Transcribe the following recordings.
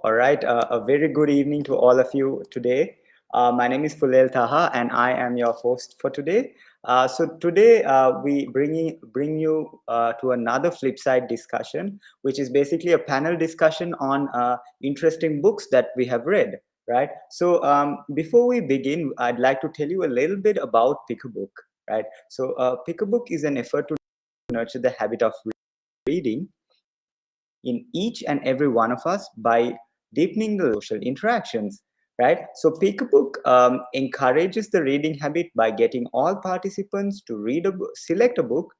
All right, a very good evening to all of you today. My name is Fulel Taha, and I am your host for today. So today we bring you to another flip side discussion, which is basically a panel discussion on interesting books that we have read. Right. So before we begin, I'd like to tell you a little bit about Pick a Book. Right. So Pick a Book is an effort to nurture the habit of reading in each and every one of us by deepening the social interactions, right? So Pick a Book encourages the reading habit by getting all participants to read a book, select a book,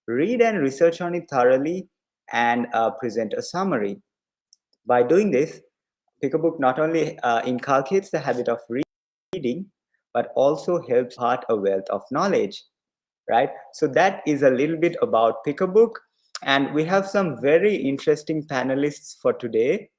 read and research on it thoroughly, and present a summary. By doing this, Pick a Book not only inculcates the habit of reading, but also helps impart a wealth of knowledge, right? So that is a little bit about Pick a Book. And we have some very interesting panelists for today.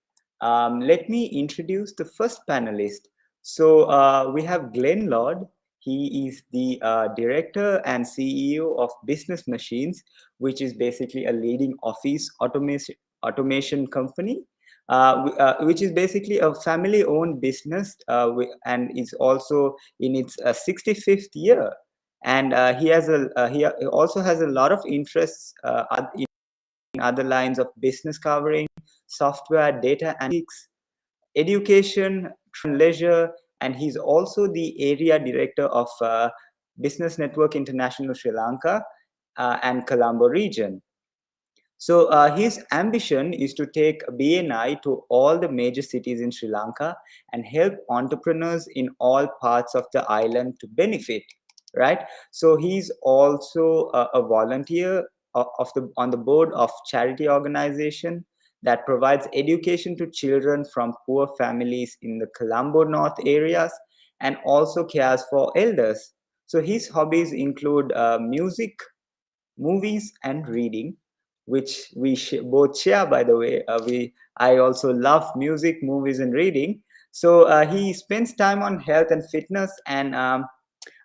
Let me introduce the first panelist. So we have Glenn Lord. He is the director and CEO of Business Machines, which is basically a leading office automation company, which is basically a family-owned business and is also in its 65th year. And he also has a lot of interests in other lines of business covering software, data analytics, education, leisure, and he's also the area director of Business Network International Sri Lanka and Colombo region. So his ambition is to take BNI to all the major cities in Sri Lanka and help entrepreneurs in all parts of the island to benefit. Right. So he's also a volunteer on the board of charity organization that provides education to children from poor families in the Colombo North areas and also cares for elders. So his hobbies include music, movies, and reading, which we both share. By the way, I also love music, movies, and reading. So he spends time on health and fitness. And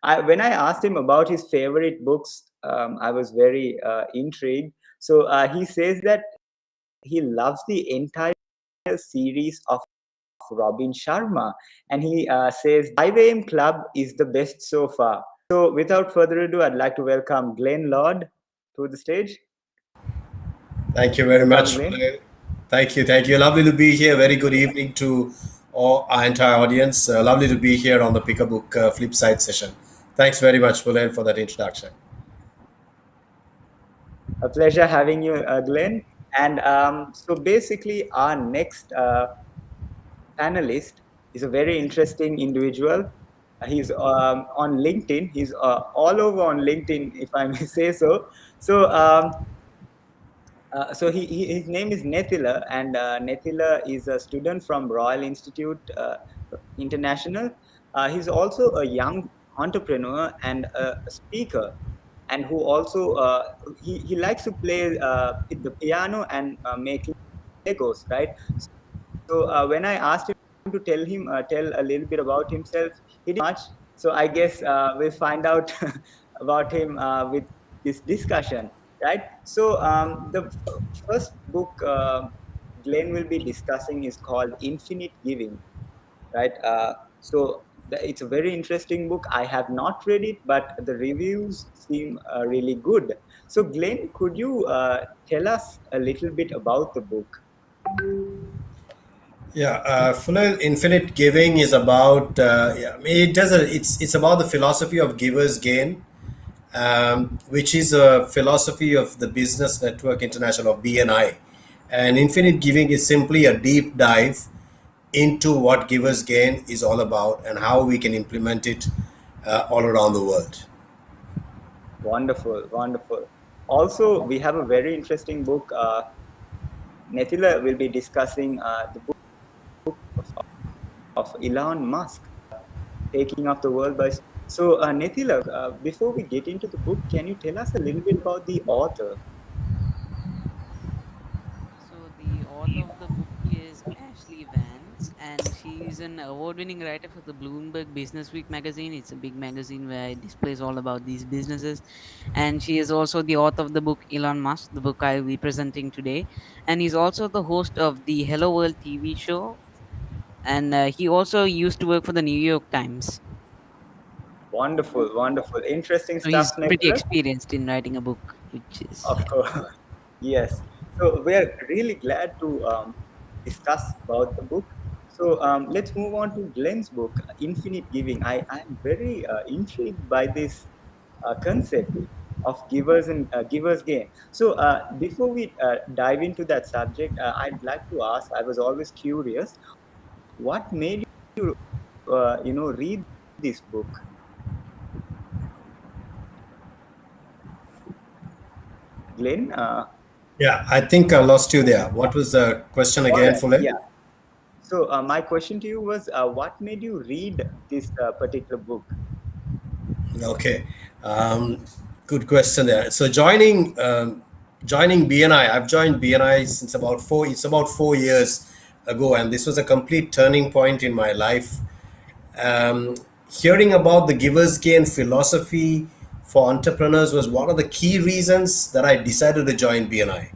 when I asked him about his favorite books, I was very intrigued. So he says that he loves the entire series of Robin Sharma, and he says 5 a.m. Club is the best so far. So without further ado, I'd like to welcome Glenn Lord to the stage. Thank you very Welcome, much. Glenn. Thank you. Thank you. Lovely to be here. Very good evening to all our entire audience. Lovely to be here on the Pick a Book Flip Side session. Thanks very much, Fulen, for that introduction. A pleasure having you, Glenn. And so basically, our next panelist is a very interesting individual. He's on LinkedIn. He's all over on LinkedIn, if I may say so. So his name is Nethila, and Nethila is a student from Royal Institute International. He's also a young entrepreneur and a speaker, and who also he likes to play the piano and make Legos, right? So when I asked him to tell a little bit about himself, he didn't much. So I guess we'll find out about him with this discussion, right? So the first book Glenn will be discussing is called Infinite Giving, right? It's a very interesting book. I have not read it, but the reviews seem really good. So Glenn, could you tell us a little bit about the book? Yeah, Fuller Infinite Giving is about. Yeah, I mean, it's about the philosophy of givers gain, which is a philosophy of the Business Network International of BNI, and Infinite Giving is simply a deep dive into what givers gain is all about and how we can implement it all around the world. Wonderful, wonderful. Also, we have a very interesting book. Nethila will be discussing the book of Elon Musk, taking off the world by. So, Nethila, before we get into the book, can you tell us a little bit about the author? So the author of the book is Ashley Vance, and she is an award-winning writer for the Bloomberg Business Week magazine. It's a big magazine where it displays all about these businesses. And she is also the author of the book Elon Musk, the book I will be presenting today. And he's also the host of the Hello World TV show and he also used to work for the New York Times. Wonderful, wonderful, interesting So stuff, he's pretty Nicholas. experienced in writing a book, which Of is course, yes. So we are really glad to discuss about the book. So let's move on to Glenn's book, Infinite Giving. I'm very intrigued by this concept of givers and givers gain. So before we dive into that subject, I'd like to ask. I was always curious, what made you, read this book, Glenn? Yeah, I think I lost you there. What was the question All again, right, Fuller? yeah. So my question to you was, what made you read this particular book? Okay, um, good question there. So joining BNI, I've joined BNI since about four. It's about 4 years ago, and this was a complete turning point in my life. Um, Hearing about the givers gain philosophy for entrepreneurs was one of the key reasons that I decided to join BNI.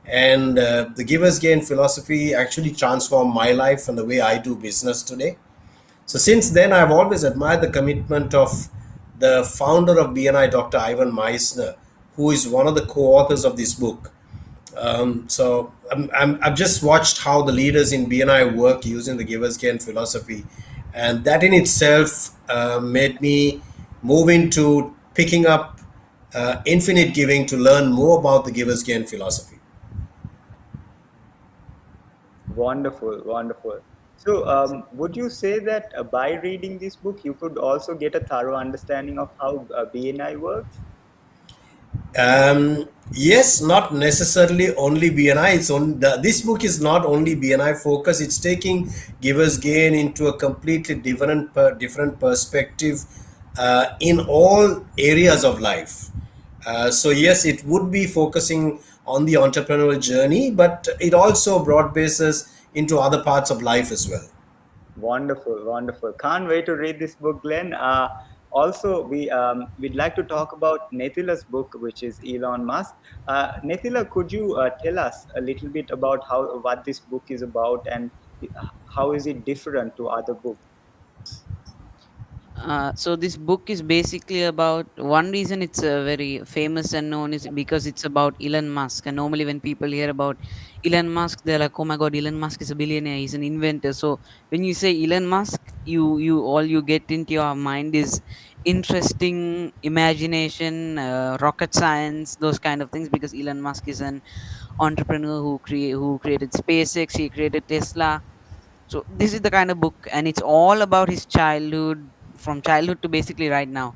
And the givers gain philosophy actually transformed my life and the way I do business today. So since then, I've always admired the commitment of the founder of BNI, Dr. Ivan Meissner, who is one of the co-authors of this book. I've just watched how the leaders in BNI work using the Givers Gain philosophy, and that in itself made me move into picking up infinite giving to learn more about the Givers Gain philosophy. Wonderful, wonderful. So, would you say that by reading this book, you could also get a thorough understanding of how BNI works? Yes, not necessarily only BNI. This book is not only BNI focus. It's taking Givers Gain into a completely different perspective in all areas of life. So yes, it would be focusing on the entrepreneurial journey, but it also broad bases into other parts of life as well. Wonderful, wonderful. Can't wait to read this book, Glenn. Also, we'd like to talk about Nethila's book, which is Elon Musk. Nethila, could you tell us a little bit about how what this book is about and how is it different to other books? So this book is basically about, one reason it's very famous and known is because it's about Elon Musk. And normally when people hear about Elon Musk, they're like, "Oh my God, Elon Musk is a billionaire. He's an inventor." So when you say Elon Musk, you all you get into your mind is interesting imagination, rocket science, those kind of things. Because Elon Musk is an entrepreneur who created SpaceX, he created Tesla. So this is the kind of book, and it's all about his childhood, from childhood to basically right now.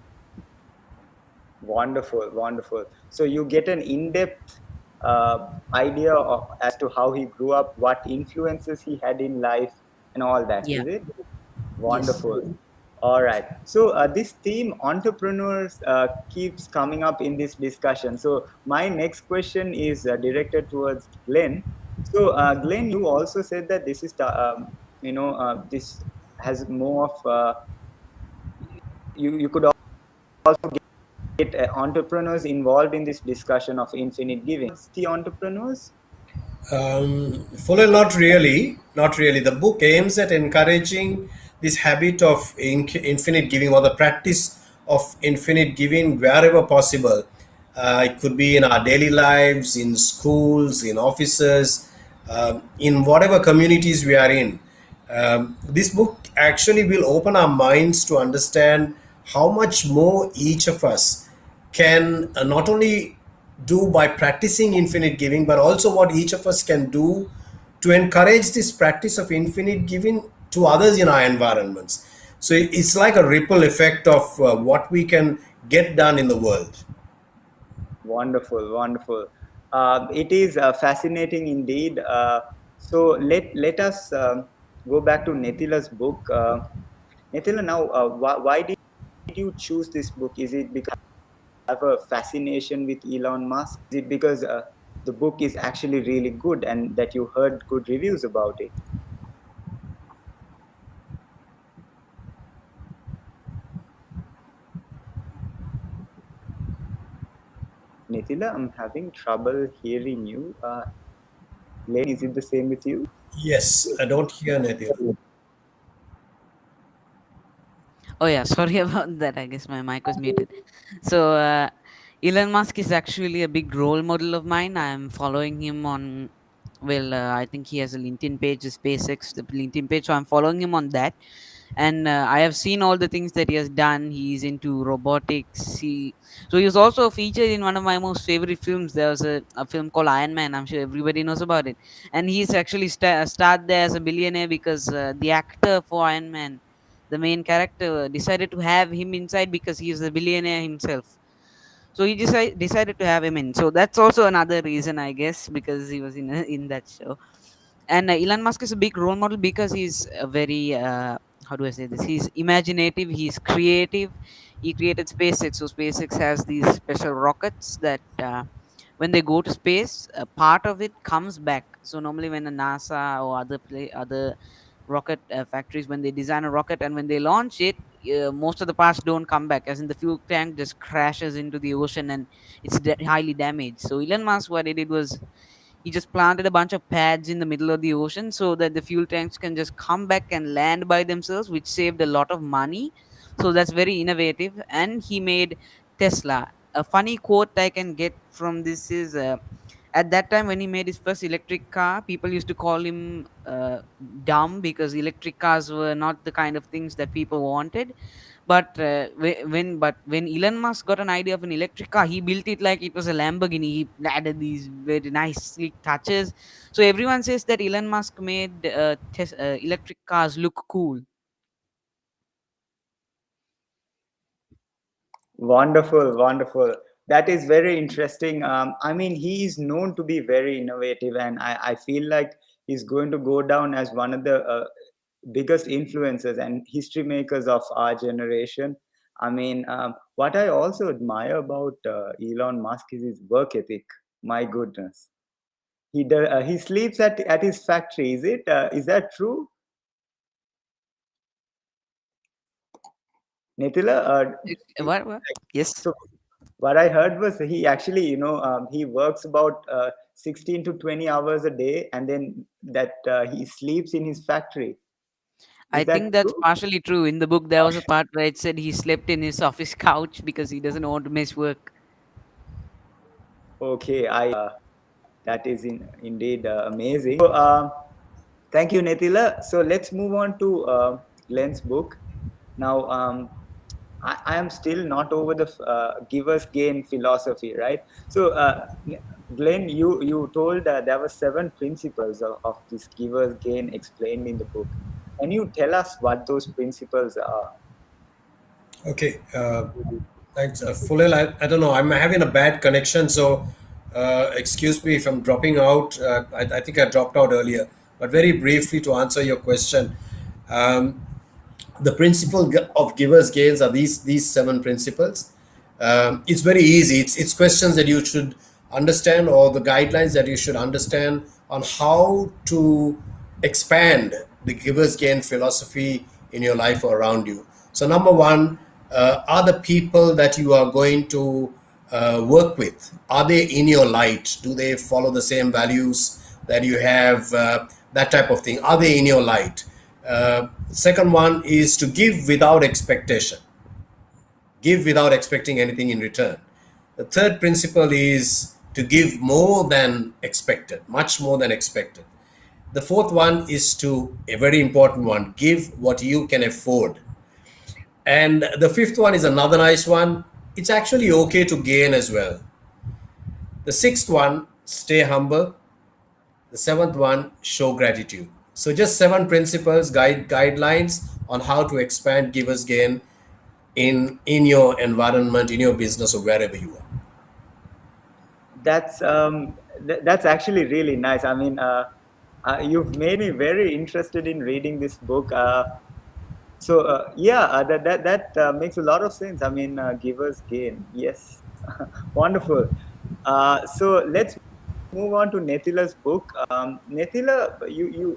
Wonderful, wonderful. So you get an in-depth idea as to how he grew up, what influences he had in life, and all that. Yeah. Is it? Yes. Wonderful. All right. So this theme, entrepreneurs, keeps coming up in this discussion. So my next question is directed towards Glenn. So Glenn, you also said that this is, this has more of you could also get entrepreneurs involved in this discussion of infinite giving. The entrepreneurs? Fuller, not really. Not really. The book aims at encouraging this habit of infinite giving or the practice of infinite giving wherever possible. It could be in our daily lives, in schools, in offices, in whatever communities we are in. This book actually will open our minds to understand how much more each of us can not only do by practicing infinite giving, but also what each of us can do to encourage this practice of infinite giving to others in our environments. So it's like a ripple effect of what we can get done in the world. Wonderful, wonderful. It is fascinating indeed. So let us go back to Nethila's book. Nethila, now, why did you choose this book? Is it because you have a fascination with Elon Musk? Is it because the book is actually really good and that you heard good reviews about it? Nethila, I'm having trouble hearing you. Lane, is it the same with you? Yes, I don't hear Nadir. Oh yeah, sorry about that. I guess my mic was muted. So Elon Musk is actually a big role model of mine. I'm following him on, well, I think he has a LinkedIn page, the SpaceX, the LinkedIn page. So I'm following him on that, and I have seen all the things that he has done. He's into robotics. He was also featured in one of my most favorite films. There was a film called Iron Man. I'm sure everybody knows about it, and he's actually starred there as a billionaire because the actor for Iron Man, the main character, decided to have him inside because he is a billionaire himself. So he decided to have him in. So that's also another reason, I guess, because he was in that show. And Elon Musk is a big role model because he's a very how do I say this? He's imaginative. He's creative. He created SpaceX. So SpaceX has these special rockets that when they go to space, a part of it comes back. So normally, when a NASA or other rocket factories, when they design a rocket and when they launch it, most of the parts don't come back. As in, the fuel tank just crashes into the ocean and it's highly damaged. So Elon Musk, what he did was he just planted a bunch of pads in the middle of the ocean so that the fuel tanks can just come back and land by themselves, which saved a lot of money. So that's very innovative. And he made Tesla. A funny quote I can get from this is at that time when he made his first electric car, people used to call him dumb because electric cars were not the kind of things that people wanted. But when Elon Musk got an idea of an electric car, he built it like it was a Lamborghini. He added these very nice sleek touches. So everyone says that Elon Musk made electric cars look cool. Wonderful, wonderful. That is very interesting. I mean, he is known to be very innovative, and I feel like he's going to go down as one of the biggest influencers and history makers of our generation. I mean, what I also admire about Elon Musk is his work ethic. My goodness, he sleeps at his factory. Is that true, Nitila? What? Yes. So what I heard was he actually, he works about 16 to 20 hours a day, and then that he sleeps in his factory. I Is that think that's true? partially true. In the book, there was a part where it said he slept in his office couch because he doesn't want to miss work. Okay, I that is indeed amazing. So, thank you, Netila. So let's move on to Glenn's book. Now, I am still not over the givers gain philosophy, right? So, Glenn, you told there were seven principles of this givers gain explained in the book. Can you tell us what those principles are? Okay, thanks. Fulil, I don't know. I'm having a bad connection, so excuse me if I'm dropping out. I think I dropped out earlier. But very briefly to answer your question, um, the principle of givers gains are these seven principles. It's very easy. It's questions that you should understand, or the guidelines that you should understand on how to expand the givers gain philosophy in your life or around you. So number one, are the people that you are going to work with, are they in your light? Do they follow the same values that you have? That type of thing. Are they in your light? Second one is to give without expectation. Give without expecting anything in return. The third principle is to give more than expected, much more than expected. The fourth one is to, a very important one, give what you can afford. And the fifth one is another nice one. It's actually okay to gain as well. The sixth one, stay humble. The seventh one, show gratitude. So just seven principles, guidelines on how to expand givers gain in your environment, in your business, or wherever you are. That's actually really nice. I mean, you've made me very interested in reading this book. So yeah, that makes a lot of sense. I mean, givers gain. Yes, wonderful. So let's move on to Nethila's book. Nethila, you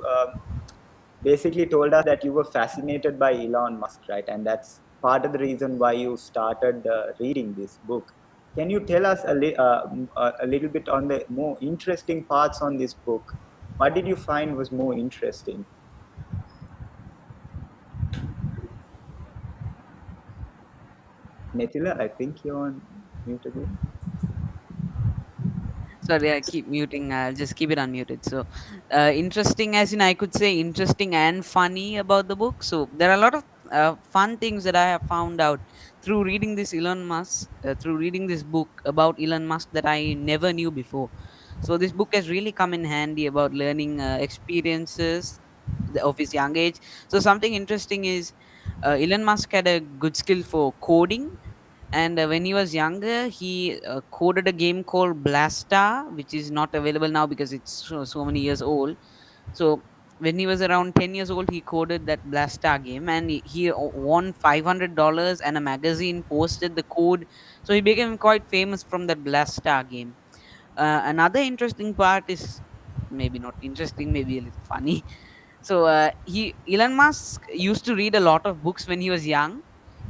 basically told us that you were fascinated by Elon Musk, right? And that's part of the reason why you started reading this book. Can you tell us a little bit on the more interesting parts on this book? What did you find was more interesting? Mithila, I think you're on mute again. Sorry, I keep muting. I'll just keep it unmuted. So, interesting, as in I could say, interesting and funny about the book. So, there are a lot of fun things that I have found out through reading this through reading this book about Elon Musk that I never knew before. So, this book has really come in handy about learning experiences of his young age. So, something interesting is Elon Musk had a good skill for coding, and when he was younger he coded a game called Blasta, which is not available now because it's so many years old. So when he was around 10 years old he coded that Blasta game, and he won $500, and a magazine posted the code. So he became quite famous from that Blasta game. Another interesting part is, maybe not interesting, maybe a little funny. So he Elon Musk used to read a lot of books when he was young.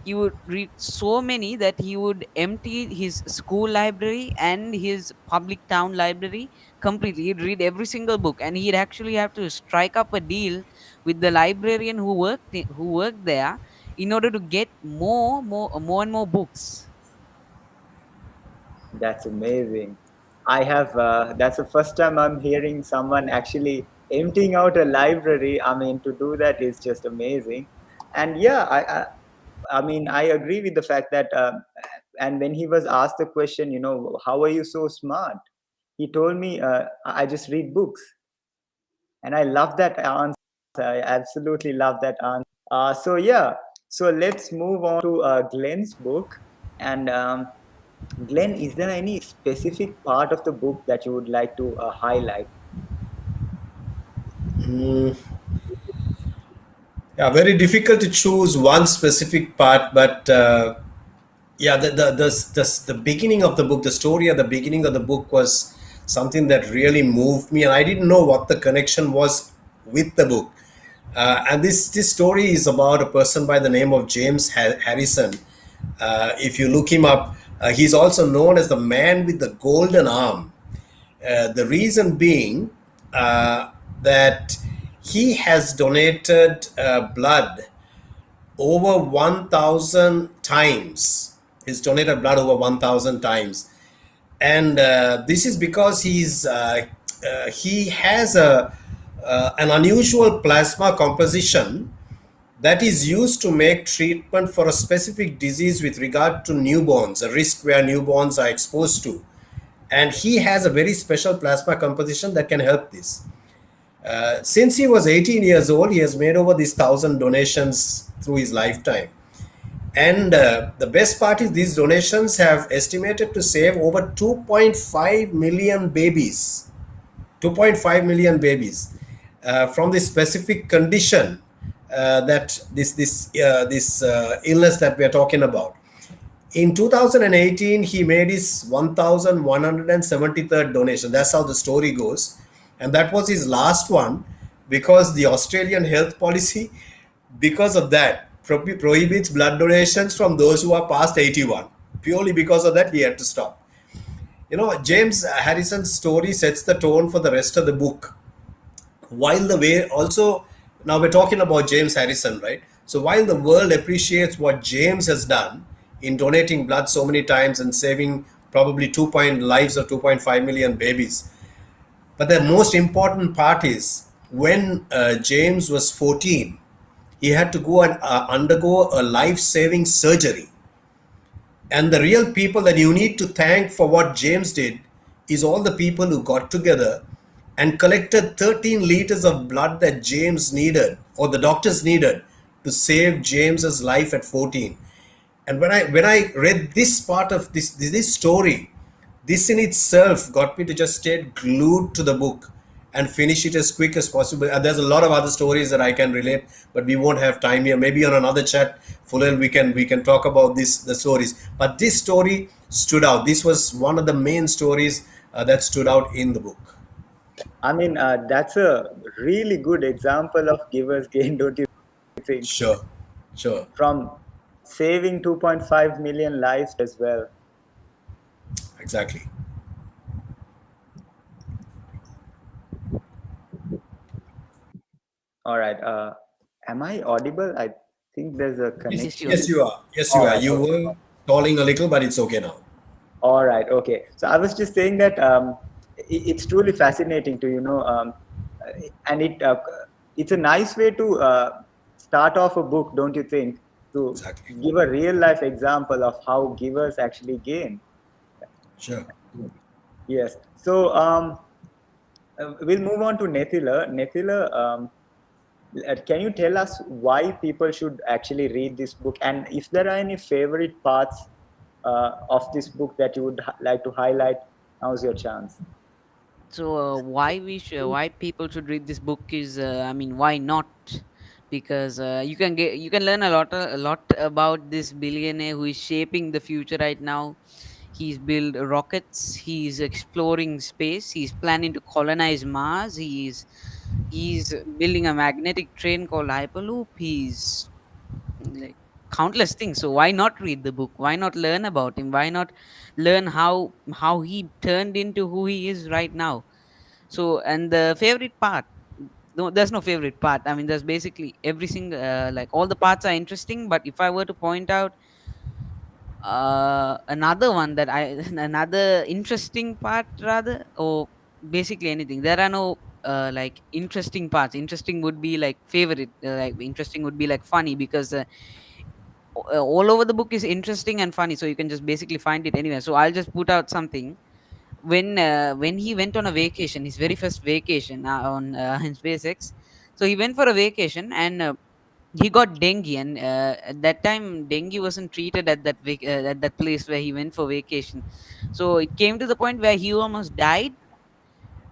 He would read so many that he would empty his school library and his public town library completely. He'd read every single book, and he'd actually have to strike up a deal with the librarian who worked there in order to get more and more books. That's amazing. I have, that's the first time I'm hearing someone actually emptying out a library. I mean, to do that is just amazing. And yeah, I mean, I agree with the fact that, and when he was asked the question, how are you so smart? He told me, I just read books. And I love that answer. I absolutely love that answer. So yeah, so let's move on to Glenn's book. And Glenn, is there any specific part of the book that you would like to highlight? Mm, yeah, very difficult to choose one specific part, but yeah, the beginning of the book, the story at the beginning of the book was something that really moved me, and I didn't know what the connection was with the book. And this story is about a person by the name of James Harrison. If you look him up, he's also known as the man with the golden arm. The reason being that he has donated blood over 1,000 times. He's donated blood over 1,000 times. And this is because he has an unusual plasma composition that is used to make treatment for a specific disease with regard to newborns, a risk where newborns are exposed to. And he has a very special plasma composition that can help this. Since he was 18 years old, he has made over these 1,000 donations through his lifetime. And the best part is these donations have estimated to save over 2.5 million babies. 2.5 million babies from this specific condition that this illness that we are talking about. In 2018, he made his 1,173rd donation. That's how the story goes. And that was his last one because the Australian health policy, because of that, prohibits blood donations from those who are past 81. Purely because of that, he had to stop. James Harrison's story sets the tone for the rest of the book. While the way also, now we're talking about James Harrison, right? So while the world appreciates what James has done in donating blood so many times and saving probably lives of 2.5 million babies, but the most important part is when James was 14, he had to go and undergo a life-saving surgery. And the real people that you need to thank for what James did is all the people who got together and collected 13 liters of blood that James needed or the doctors needed to save James's life at 14. And when I read this part of this story, this in itself got me to just stay glued to the book and finish it as quick as possible. And there's a lot of other stories that I can relate, but we won't have time here. Maybe on another chat, Fulel, we can talk about the stories. But this story stood out. This was one of the main stories that stood out in the book. I mean, that's a really good example of giver's gain, don't you think? Sure, sure, From saving 2.5 million lives as well. exactly. All right. Am I audible? I think there's a Yes, yes, connection. you are. Yes, you are. Yes, you All are. right. You Okay. were. Stalling a little, but it's okay now. All right. Okay. So I was just saying that it's truly fascinating to and it's a nice way to start off a book, don't you think? To Exactly. give a real life example of how givers actually gain. Sure. Yes. So we'll move on to Nethila. Nethila, can you tell us why people should actually read this book, and if there are any favorite parts of this book that you would like to highlight? Now's your chance. So why people should read this book is, I mean, why not? Because you can learn a lot about this billionaire who is shaping the future right now. He's built rockets. He's exploring space. He's planning to colonize Mars. He's building a magnetic train called Hyperloop. He's like countless things. So why not read the book? Why not learn about him? Why not learn how he turned into who he is right now? So, and the favorite part, no, there's no favorite part. I mean, there's basically every single like all the parts are interesting. But if I were to point out another one that I another interesting part rather, or basically anything, there are no like interesting parts. Interesting would be like favorite, like interesting would be like funny, because all over the book is interesting and funny, so you can just basically find it anywhere. So I'll just put out something. When he went on a vacation, his very first vacation on in SpaceX. So he went for a vacation, and he got dengue, and at that time dengue wasn't treated at at that place where he went for vacation. So it came to the point where he almost died,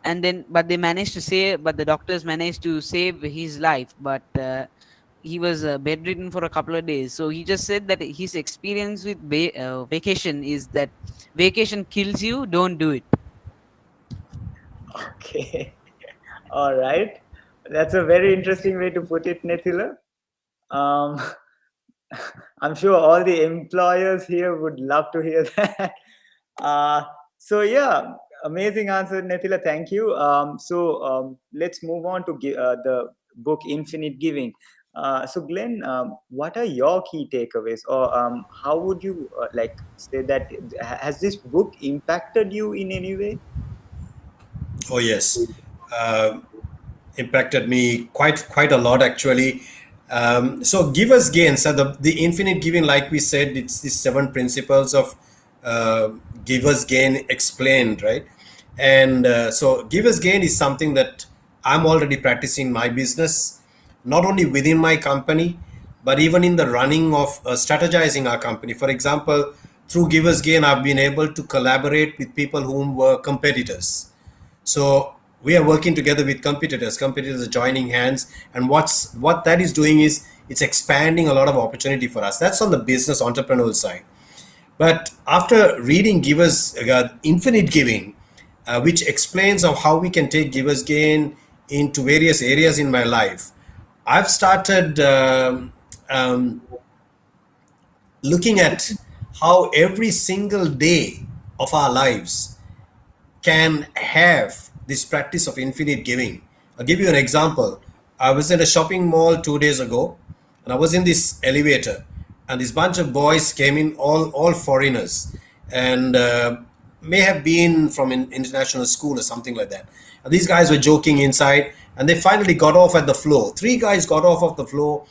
and then but the doctors managed to save his life. But he was bedridden for a couple of days. So he just said that his experience with vacation is that vacation kills you, don't do it. Okay. All right. That's a very interesting way to put it, Nethila. Um, I'm sure all the employers here would love to hear that. Uh, so yeah, amazing answer, Nethila. Thank you. Let's move on to the book Infinite Giving. So Glenn, what are your key takeaways, or how would you like say that has this book impacted you in any way? Oh yes. Impacted me quite a lot actually. So give us gain. So the infinite giving, like we said, it's the seven principles of uh, give us gain explained, right? And so give us gain is something that I'm already practicing in my business, not only within my company, but even in the running of strategizing our company. For example, through give us gain, I've been able to collaborate with people whom were competitors. So we are working together with competitors. Competitors are joining hands, and what that is doing is it's expanding a lot of opportunity for us. That's on the business entrepreneurial side. But after reading Givers Infinite Giving, which explains of how we can take Givers Gain into various areas in my life, I've started looking at how every single day of our lives can have this practice of infinite giving. I'll give you an example. I was in a shopping mall 2 days ago, and I was in this elevator, and this bunch of boys came in, all foreigners, and may have been from an international school or something like that. And these guys were joking inside, and they finally got off at the floor. Three guys got off of the floor.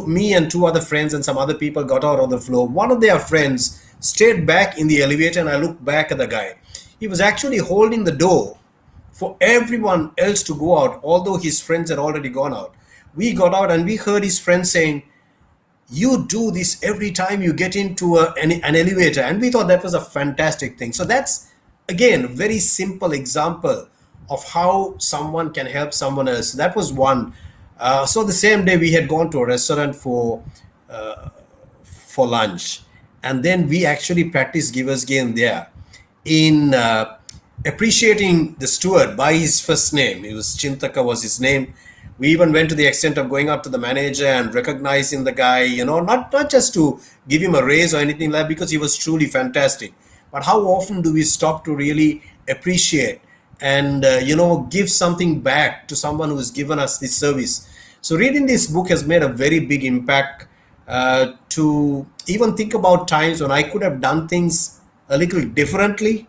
Me and two other friends and some other people got out on the floor. One of their friends stayed back in the elevator, and I looked back at the guy. He was actually holding the door for everyone else to go out, although his friends had already gone out. We got out and we heard his friends saying, "You do this every time you get into an elevator." And we thought that was a fantastic thing. So that's, again, a very simple example of how someone can help someone else. That was one. So the same day we had gone to a restaurant for lunch, and then we actually practiced givers gain there in appreciating the steward by his first name. It was Chintaka was his name. We even went to the extent of going up to the manager and recognizing the guy, not just to give him a raise or anything like that, because he was truly fantastic. But how often do we stop to really appreciate and give something back to someone who has given us this service? So reading this book has made a very big impact to even think about times when I could have done things a little differently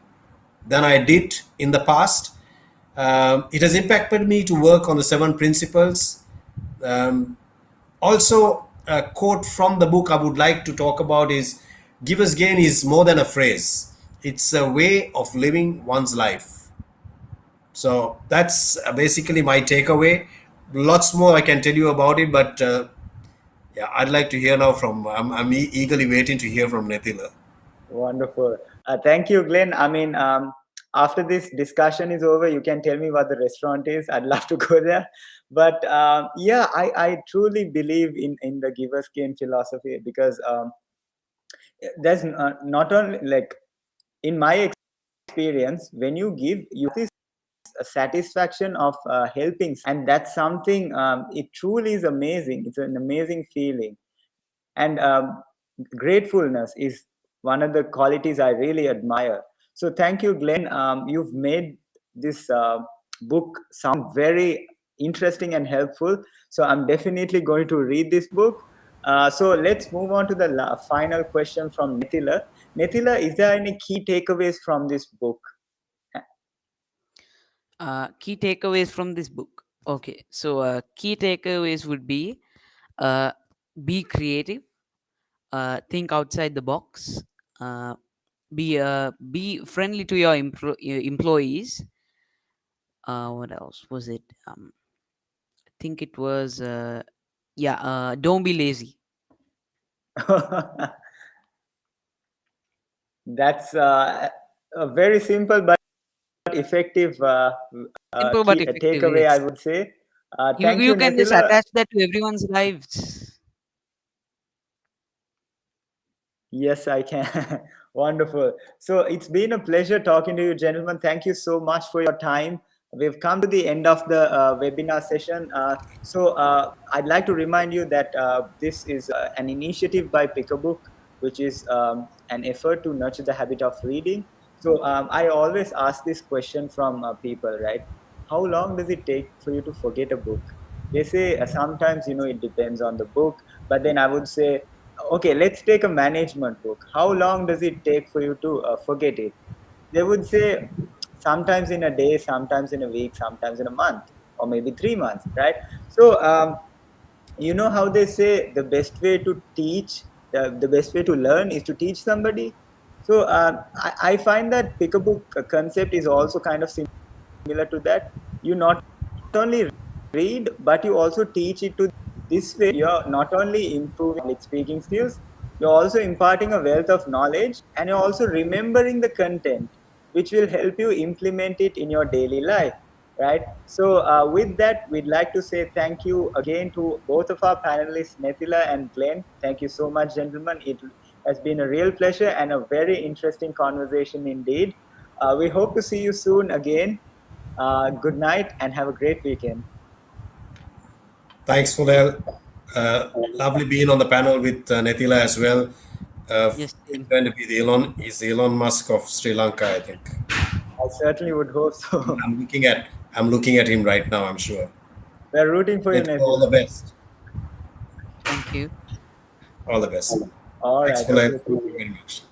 than I did in the past. It has impacted me to work on the seven principles. Um, Also, a quote from the book I would like to talk about is, "Giver's gain is more than a phrase, it's a way of living one's life." So that's basically my takeaway. Lots more I can tell you about it, but yeah, I'd like to hear now from, I'm eagerly waiting to hear from Nethila. Wonderful. Thank you, Glenn. I mean, after this discussion is over, you can tell me what the restaurant is. I'd love to go there. But yeah, I truly believe in the giver's gain philosophy because there's not only like in my experience, when you give, you this satisfaction of helping, and that's something it truly is amazing. It's an amazing feeling, and gratefulness is one of the qualities I really admire. So thank you, Glenn. You've made this book sound very interesting and helpful. So I'm definitely going to read this book. So let's move on to the final question from Nethila. Nethila, is there any key takeaways from this book? Key takeaways from this book. Okay, so key takeaways would uh, be creative, think outside the box, uh, be friendly to your employees. What else was it? I think it was yeah. Don't be lazy. That's a very simple but effective Simple but key effective. takeaway, I Yes, would say. you Thank you, you can just Nethila. attach that to everyone's lives. Yes, I can. Wonderful. So it's been a pleasure talking to you, gentlemen. Thank you so much for your time. We've come to the end of the webinar session. I'd like to remind you that this is an initiative by Pick a Book, which is an effort to nurture the habit of reading. So I always ask this question from people, right? How long does it take for you to forget a book? They say sometimes, it depends on the book. But then I would say, okay, let's take a management book. How long does it take for you to forget it? They would say sometimes in a day, sometimes in a week, sometimes in a month, or maybe 3 months, right? So you know how they say the best way to teach, the best way to learn is to teach somebody. So I find that pick a book concept is also kind of similar to that. You not only read, but you also teach it to. This way you're not only improving public speaking skills, you're also imparting a wealth of knowledge, and you're also remembering the content, which will help you implement it in your daily life, right? So with that, we'd like to say thank you again to both of our panelists, Nethila and Glenn. Thank you so much, gentlemen. It has been a real pleasure and a very interesting conversation indeed. We hope to see you soon again. Good night and have a great weekend. Thanks, Funel. Lovely being on the panel with Nethila as well. Yes, It's same. going to be Elon Musk of Sri Lanka, I think. I certainly would hope so. I'm looking at I'm looking at him right now, I'm sure. We're rooting for you, Nethila, all the Nethila. best. Thank you. All the best. All Thanks, right. Funel. Okay. Thank you very much.